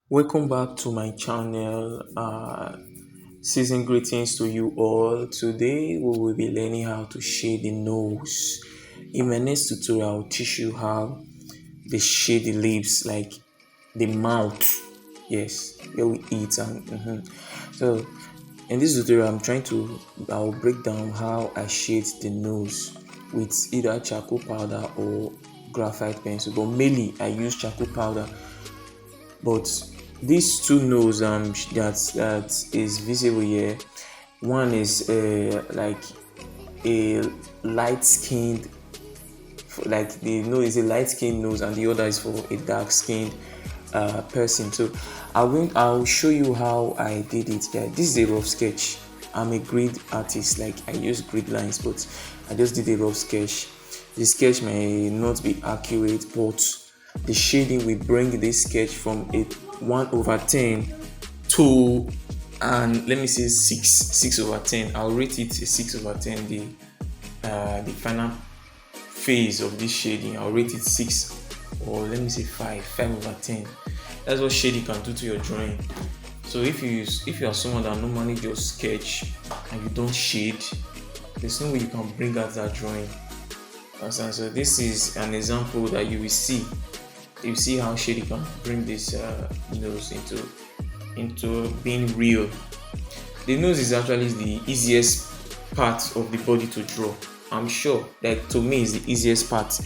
Welcome back to my channel. Season greetings to you all. Today we will be learning how to shade the nose. In my next tutorial, I'll teach you how they shade the lips, like the mouth. Yes, where we eat and so in this tutorial, I'll break down how I shade the nose with either charcoal powder or graphite pencil. But mainly, I use charcoal powder, but these two nose that is visible here, one is like a light skinned, like the nose is a light skinned nose, and the other is for a dark skinned person. So I'll show you how I did it. Yeah, this is a rough sketch. I'm a grid artist, like I use grid lines, but I just did a rough sketch. The sketch may not be accurate, but the shading will bring this sketch from a 1 over 10 to, and let me say 6 over 10. I'll rate it a 6 over 10. The final phase of this shading, I'll rate it 6, or let me say 5 over 10. That's what shading can do to your drawing. So if you are someone that normally just sketch and you don't shade, there's no way you can bring out that drawing. Understand? So this is an example that you will see. You see how shading can bring this nose into being real. The nose is actually the easiest part of the body to draw. I'm sure that to me is the easiest part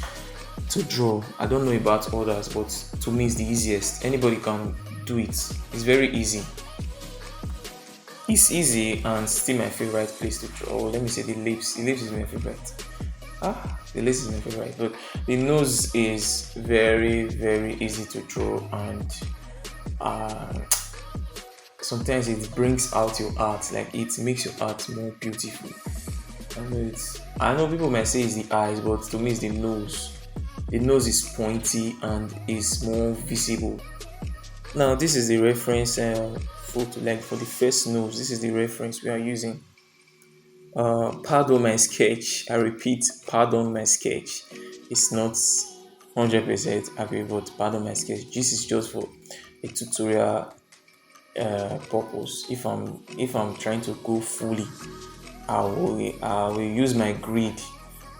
to draw. I don't know about others, but to me it's the easiest. Anybody can do it. It's very easy. It's easy and still my favorite place to draw. Or let me say the lips. The lips is my favorite. The lips is my favorite. But the nose is very, very easy to draw, and uh, sometimes it brings out your art. Like it makes your art more beautiful. I know people might say it's the eyes, but to me it's the nose. The nose is pointy and is more visible. Now this is the reference photo, like for the first nose. This is the reference we are using. Pardon my sketch. I repeat, pardon my sketch. It's not 100% accurate, but pardon my sketch. This is just for a tutorial purpose. If I'm trying to go fully, I will use my grid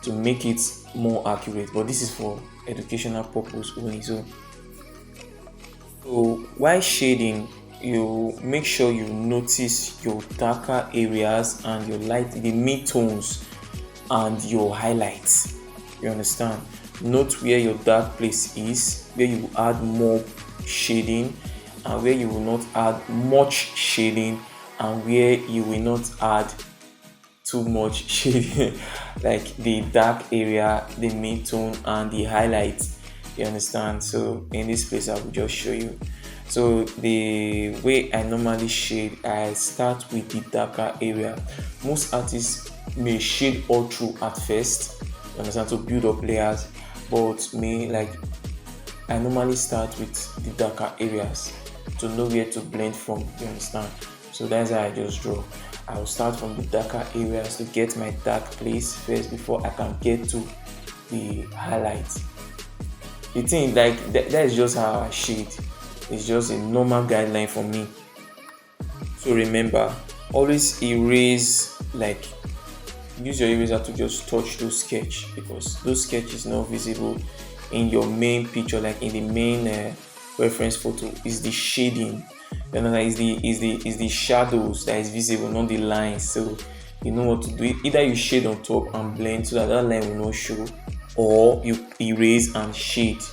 to make it more accurate. But this is for educational purpose only. So while shading, you make sure you notice your darker areas and your light, the mid-tones and your highlights. You understand? Note where your dark place is, where you add more shading, and where you will not add much shading, and where you will not add too much shading, like the dark area, the mid-tone and the highlights. You understand? So in this place I will just show you. So the way I normally shade, I start with the darker area. Most artists may shade all through at first, you understand, to build up layers, but me, like, I normally start with the darker areas to know where to blend from. You understand? So that's how I just draw. I will start from the darker areas to get my dark place first before I can get to the highlights. The thing, like that is just how I shade. It's just a normal guideline for me. So remember, always erase, like use your eraser to just touch those sketch, because those sketches not visible in your main picture, like in the main reference photo. Is the shading, you know, is the shadows that is visible, not the lines. So you know what to do. Either you shade on top and blend so that that line will not show, or you erase and shade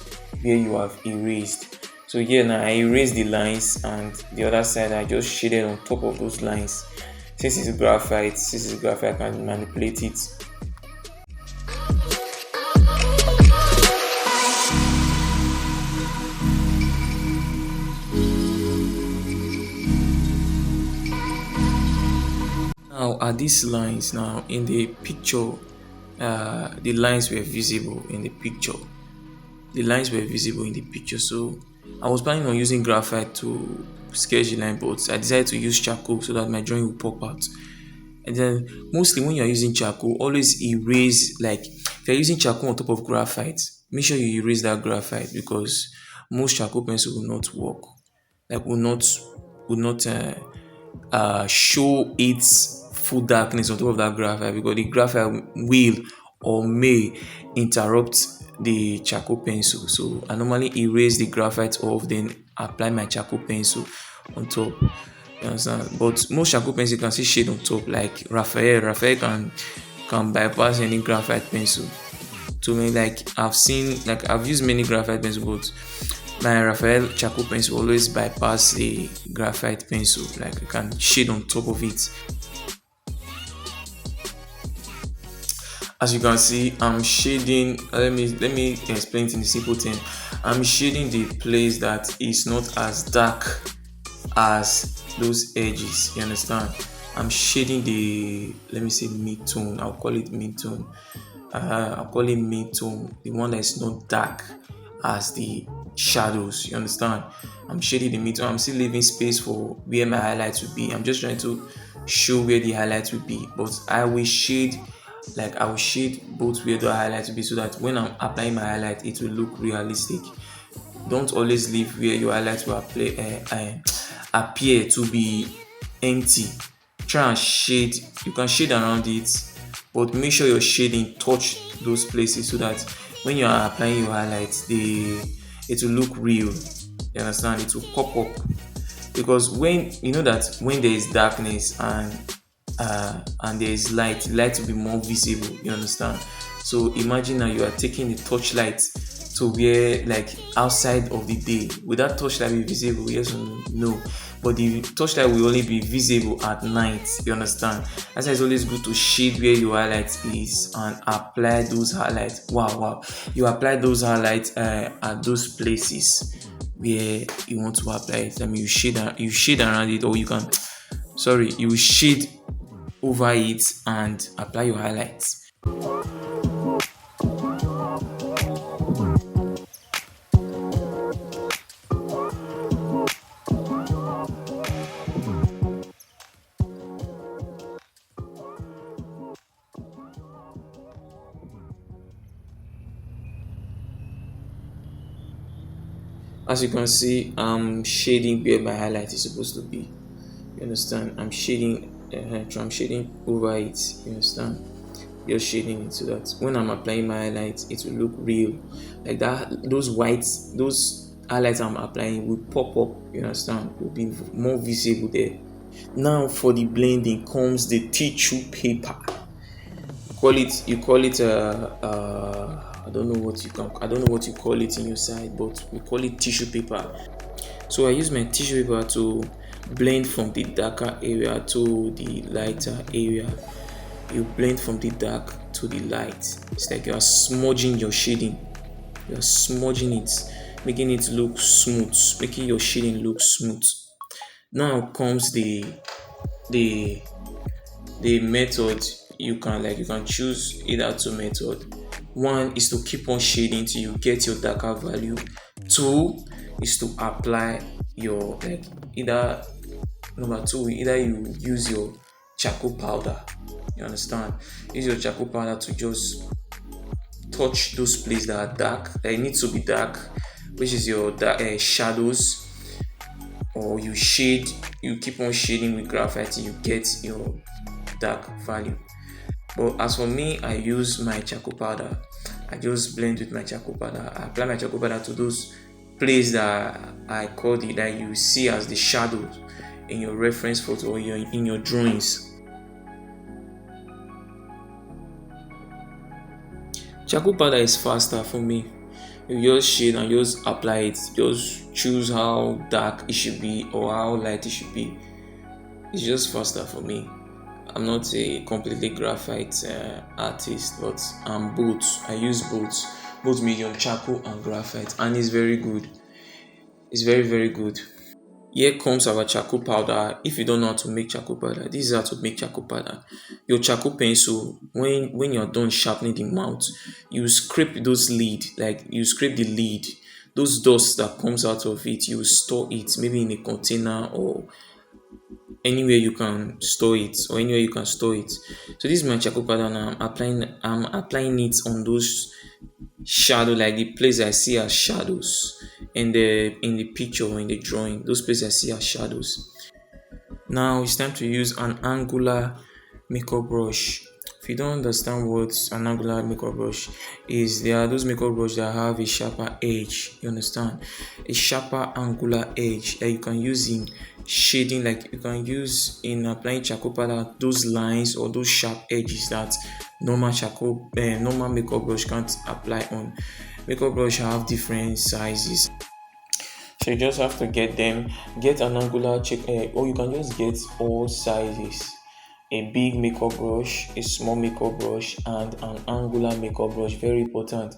where you have erased. So here now I erase the lines, and the other side I just shaded on top of those lines. Since it's graphite, I can manipulate it. Now are these lines now in the picture? The lines were visible in the picture. So I was planning on using graphite to sketch the line, but I decided to use charcoal so that my drawing will pop out. And then mostly when you're using charcoal, always erase, like if you're using charcoal on top of graphite, make sure you erase that graphite, because most charcoal pencil will not work. like will not show its full darkness on top of that graphite, because the graphite will or may interrupt the charcoal pencil. So I normally erase the graphite off, then apply my charcoal pencil on top. You understand? But most charcoal pencil you can see shade on top, like Raphael can bypass any graphite pencil. To me, like I've used many graphite pencils, but my Raphael charcoal pencil always bypass the graphite pencil. Like I can shade on top of it. As you can see, I'm shading. Let me explain it in a simple term. I'm shading the place that is not as dark as those edges. You understand? I'm shading the, let me say, mid tone. I'll call it mid tone. I'll call it mid tone, the one that is not dark as the shadows. You understand? I'm shading the mid tone. I'm still leaving space for where my highlights will be. I'm just trying to show where the highlights will be, but I will shade both where the highlights will be, so that when I'm applying my highlight, it will look realistic. Don't always leave where your highlights will appear to be empty. Try and shade. You can shade around it, but make sure your shading touch those places, so that when you are applying your highlights, it will look real. You understand? It will pop up, because when you know that when there is darkness and there is light will be more visible. You understand? So imagine now you are taking the torchlight to where, like, outside of the day. Will that torchlight be visible? Yes or no? No. But the torchlight will only be visible at night. You understand? That's why it's always good to shade where your highlight is and apply those highlights. Wow. You apply those highlights at those places where you want to apply it. I mean, you shade around it, or you shade over it and apply your highlights. As you can see, I'm shading where my highlight is supposed to be. You understand? I'm shading over it. You understand? Just shading it so that when I'm applying my highlights, it will look real. Like that, those highlights I'm applying will pop up. You understand? Will be more visible there. Now for the blending comes the tissue paper. You call it I don't know what you call it in your side, but we call it tissue paper. So I use my tissue paper to blend from the darker area to the lighter area. You blend from the dark to the light. It's like you are smudging your shading. You are smudging it, making it look smooth, making your shading look smooth. Now comes the the method. You can choose either two method. One is to keep on shading till you get your darker value. Two is to apply your, like, either number two, either you use your charcoal powder. You understand? Use your charcoal powder to just touch those places that are dark, that it needs to be dark, which is your shadows. Or you keep on shading with graphite till you get your dark value. But as for me, I use my charcoal powder. I just blend with my charcoal powder. I apply my charcoal powder to those places that I call it, that you see as the shadows in your reference photo or in your drawings. Charcoal powder is faster for me. You just shade and just apply it. Just choose how dark it should be or how light it should be. It's just faster for me. I'm not a completely graphite artist, but I'm both. I use both medium charcoal and graphite, and it's very good. It's very, very good. Here comes our charcoal powder. If you don't know how to make charcoal powder, this is how to make charcoal powder. Your charcoal pencil, when you're done sharpening the mouth, you scrape those lead, like you scrape the lead, those dust that comes out of it. You store it maybe in a container, or anywhere you can store it, or anywhere you can store it. So this is my charcoal powder, and I'm applying it on those shadow, like the place I see as shadows in the picture or in the drawing, those places I see as shadows. Now it's time to use an angular makeup brush. If you don't understand what an angular makeup brush is, there are those makeup brushes that have a sharper edge. You understand? A sharper angular edge that you can use in shading, like you can use in applying charcoal powder, those lines or those sharp edges that normal makeup brush can't apply on. Makeup brush have different sizes. So you just have to get an angular check, or you can just get all sizes. A big makeup brush, a small makeup brush, and an angular makeup brush. Very important.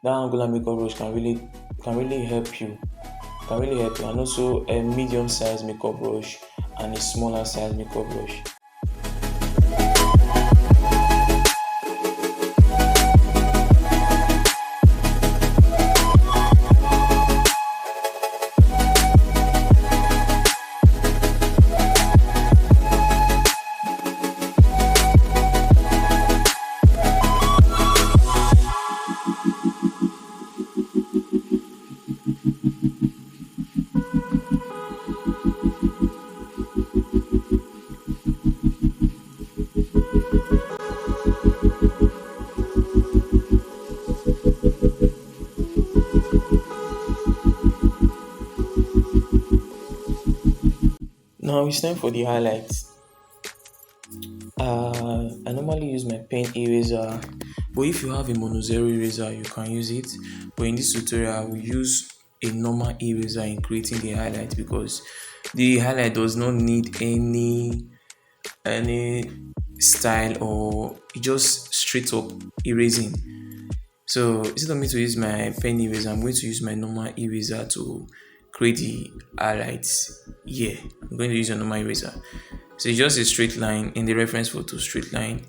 That angular makeup brush can really help you. And also a medium size makeup brush and a smaller size makeup brush. Now it's time for the highlights. I normally use my pen eraser, but if you have a mono zero eraser, you can use it. But in this tutorial, I will use a normal eraser in creating the highlight, because the highlight does not need any style, or it just straight up erasing. So instead of me to use my pen eraser, I'm going to use my normal eraser to create the highlights. Yeah, I'm going to use a normal eraser. So it's just a straight line in the reference photo, straight line.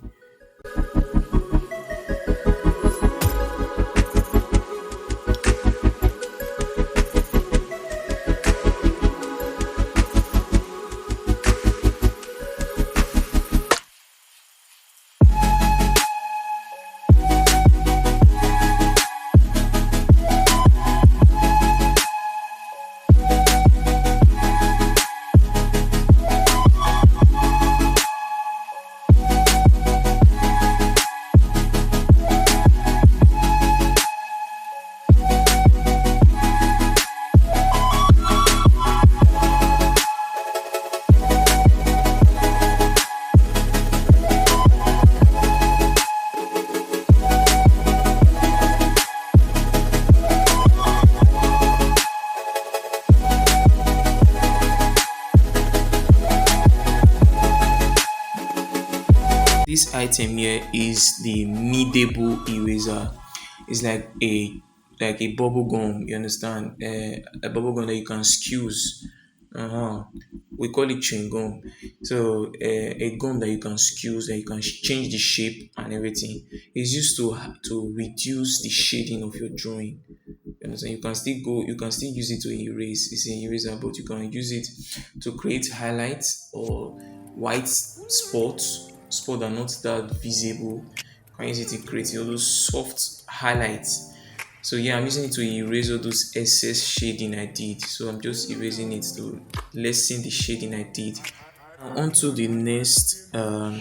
This item here is the kneadable eraser. It's like a bubble gum. You understand? A bubble gum that you can squeeze. We call it chewing gum. So a gum that you can squeeze, that you can change the shape and everything. It's used to reduce the shading of your drawing. You understand? You can still use it to erase. It's an eraser, but you can use it to create highlights or white spots that are not that visible. You can use it to create all those soft highlights. So yeah, I'm using it to erase all those excess shading I did. So I'm just erasing it to lessen the shading I did. Now onto the next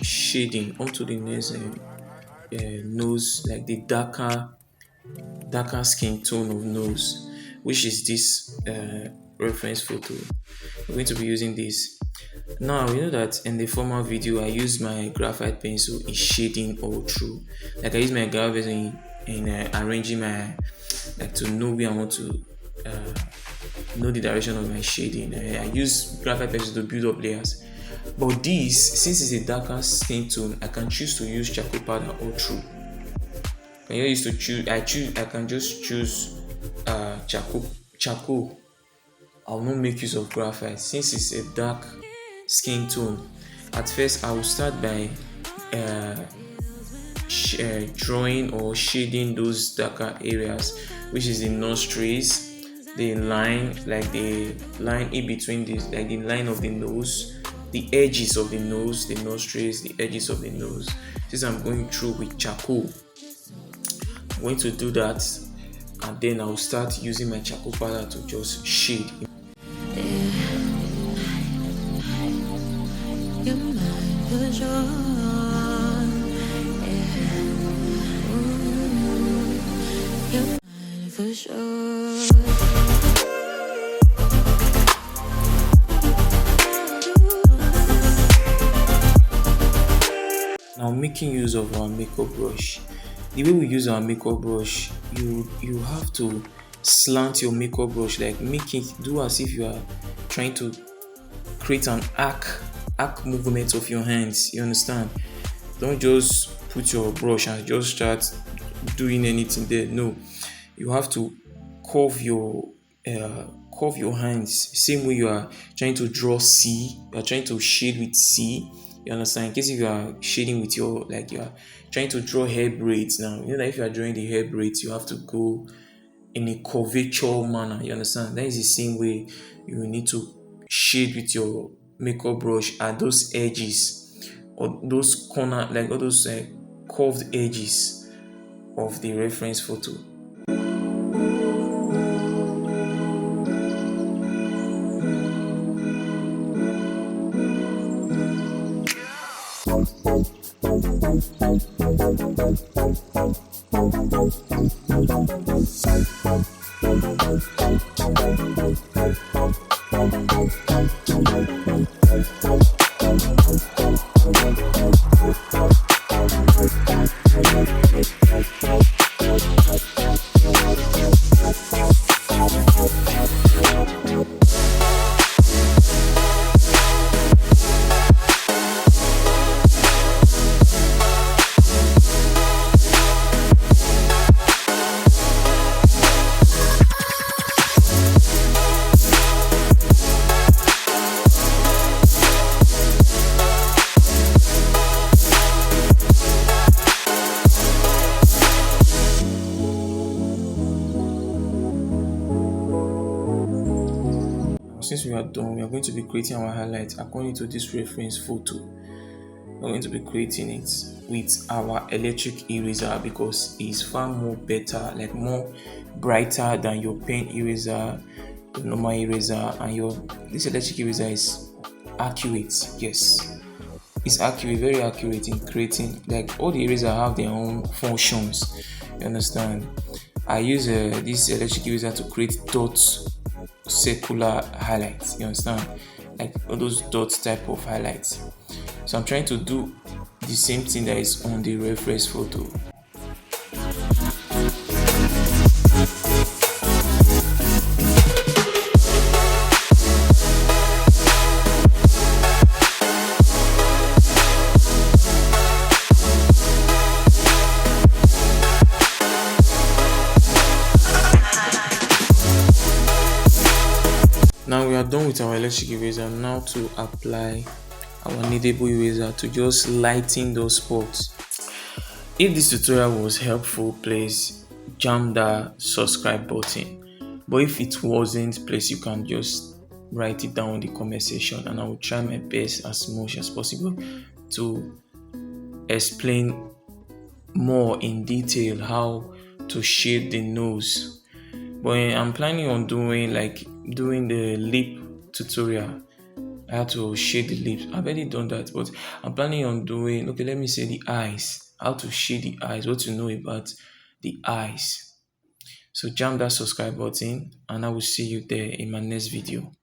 shading, onto the next nose, like the darker skin tone of nose, which is this reference photo. I'm going to be using this. Now you know that in the former video I used my graphite pencil in shading all through. Like I use my graphite pencil in arranging my, like, to know where I want to know the direction of my shading. I use graphite pencil to build up layers. But this, since it's a darker skin tone, I can choose to use charcoal powder all through. Can you use to choose? I can just choose charcoal. I will not make use of graphite since it's a dark skin tone. At first, I will start by drawing or shading those darker areas, which is the nostrils, the line, like the line in between this, like the line of the nose, the edges of the nose, the nostrils, the edges of the nose. Since I'm going through with charcoal, I'm going to do that, and then I'll start using my charcoal powder to just shade. Your mind was wrong. Your mind for sure. Now, making use of our makeup brush. The way we use our makeup brush, you have to slant your makeup brush, like make it do as if you are trying to create an arc movement of your hands. You understand? Don't just put your brush and just start doing anything there. No, you have to curve your curve your hands. Same way you are trying to draw C, you are trying to shade with C. You understand? In case if you are shading with your, like you are trying to draw hair braids now, you know that if you are drawing the hair braids, you have to go in a curvature manner. You understand? That is the same way you need to shade with your makeup brush at those edges or those corner, like all those curved edges of the reference photo. Since we are done, we are going to be creating our highlights according to this reference photo. We're going to be creating it with our electric eraser because it's far more better, like more brighter than your pen eraser, your normal eraser, and this electric eraser is accurate. Yes, it's accurate, very accurate in creating. Like all the erasers have their own functions. You understand? I use this electric eraser to create dots, circular highlights. You understand? Like all those dots type of highlights. So I'm trying to do the same thing that is on the reference photo. Now we are done with our electric eraser. Now to apply our kneadable eraser to just lighten those spots. If this tutorial was helpful, please jam that subscribe button. But if it wasn't, please you can just write it down in the comment section, and I will try my best as much as possible to explain more in detail how to shade the nose. But I'm planning on doing the lip tutorial. I had to shade the lips. I've already done that, but I'm planning on doing, okay, let me say the eyes. How to shade the eyes, what to know about the eyes. So jam that subscribe button, and I will see you there in my next video.